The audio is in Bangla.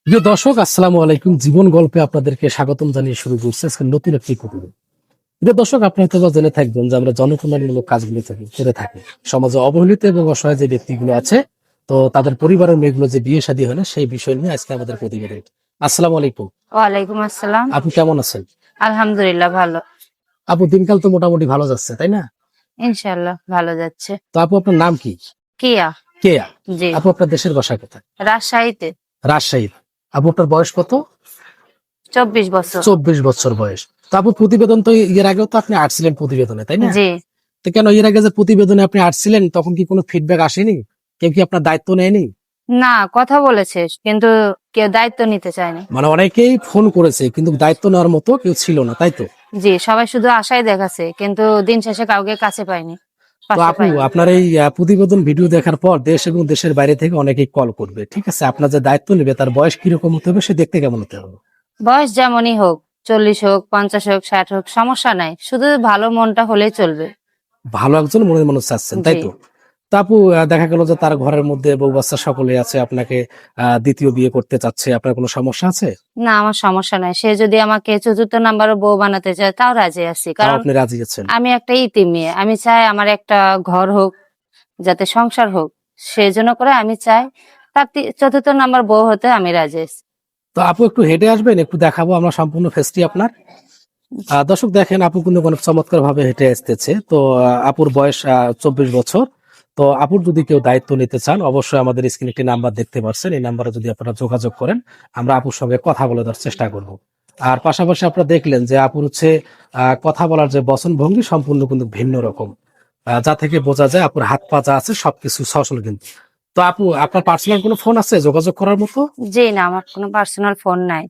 প্রিয় দর্শক, আসসালামু আলাইকুম। জীবন গল্পে আপনাদেরকে স্বাগতম জানিয়ে শুরু করছে আজকে নতুন একটি প্রতিবেদন। প্রিয় দর্শক, আপনি হয়তো বা জেনে থাকবেন যে আমরা জনকল্যাণমূলক কাজগুলো করে থাকি। সমাজে অবহেলিত এবং অসহায় যে ব্যক্তিগুলো আছে, তো তাদের পরিবারের মেয়েগুলো যে বিয়ে শাদী হয় না, সেই বিষয় নিয়ে আজকে আমাদের প্রতিবেদন। আসসালামু আলাইকুম। ওয়ালাইকুম আসসালাম। আপনি কেমন আছেন? আলহামদুলিল্লাহ ভালো। আপু, দিনকাল তো মোটামুটি ভালো যাচ্ছে, তাই না? ইনশাআল্লাহ ভালো যাচ্ছে। তো আপু, আপনার নাম কি? কিয়া। কেয়া। জি। আপু, আপনার দেশের বাসা কোথায়? রাজশাহীতে। রাজশাহী। আপু, আপনার বয়স কত? 24 বছর। 24 বছর বয়স। তো আপু, প্রতিবেদন তো এর আগেও তো আপনি আসছিলেন প্রতিবেদনে, তাই না? জি। তো কেন এর আগে যে প্রতিবেদনে আপনি আসছিলেন তখন কি কোনো ফিডব্যাক আসেনি? কেউ কি আপনার দায়িত্ব নেয়নি? না, কথা বলেছে কিন্তু কেউ দায়িত্ব নিতে চায়নি। মানে অনেকেই ফোন করেছে কিন্তু দায়িত্ব নেওয়ার মতো কেউ ছিল না, তাই তো? জি, সবাই শুধু আশায় দেখাচ্ছে কিন্তু দিন শেষে কাউকে কাছে পাইনি, তো পাশে আপু, পাইনি। আপনার এই প্রতিবেদন ভিডিও দেখার পর দেশ এবং দেশের বাইরে থেকে অনেকেই কল করবে, ঠিক আছে? আপনার যে দায়িত্ব নেবে তার বয়স কিরকম হতে হবে, সে দেখতে কেমন হতে হবে? বয়স যেমনই হোক, 40 হোক, 50 হোক, 60 হোক, সমস্যা নাই, শুধু ভালো মনটা হলেই চলবে। ভালো একজন মনের মানুষ চাচ্ছেন, তাই জি। তো? তা আপু, দেখা গেল যে তার ঘরের মধ্যে বউ বাচ্চা সকলে আছে, আপনাকে দ্বিতীয় বিয়ে করতে চাচ্ছে, আপনার কোনো সমস্যা আছে? না, আমার সমস্যা নাই। সে যদি আমাকে চতুর্থ নাম্বারও বউ বানাতে চায় তাও রাজি আছি, তাও কারণ আপনি রাজি আছেন? আমি একটা ইতিম মেয়ে। আমি চাই আমার একটা ঘর হোক, যাতে সংসার হোক। সেজন্য করে আমি চাই তার চতুর্থ নাম্বার বউ হতে আমি রাজি আছি। তো আপু, একটু হেঁটে আসবেন, একটু দেখাবো আমরা সম্পূর্ণ ফেস্টি আপনার। দর্শক দেখেন, আপু কিন্তু অনেক চমৎকার ভাবে হেঁটে আসতেছে। তো আপুর বয়স 24 বছর। তো আপুর যদি কেউ দায়িত্ব নিতে চান, অবশ্যই আমাদের স্ক্রিনে একটি নাম্বার দেখতে পাচ্ছেন, এই নাম্বারে যদি আপনারা যোগাযোগ করেন, আমরা আপুর সঙ্গে কথা বলে দেওয়ার চেষ্টা করব। আর পাশাপাশি আপনারা দেখলেন যে আপুর হচ্ছে কথা বলার যে বচন ভঙ্গি সম্পূর্ণ কিন্তু ভিন্ন রকম, যা থেকে বোঝা যায় আপুর হাত পা যা আছে সবকিছু সচল কিন্তু। তো আপু, আপনার পার্সোনাল কোনো ফোন আছে যোগাযোগ করার মতো? জি না, আমার কোনো পার্সোনাল ফোন নাই।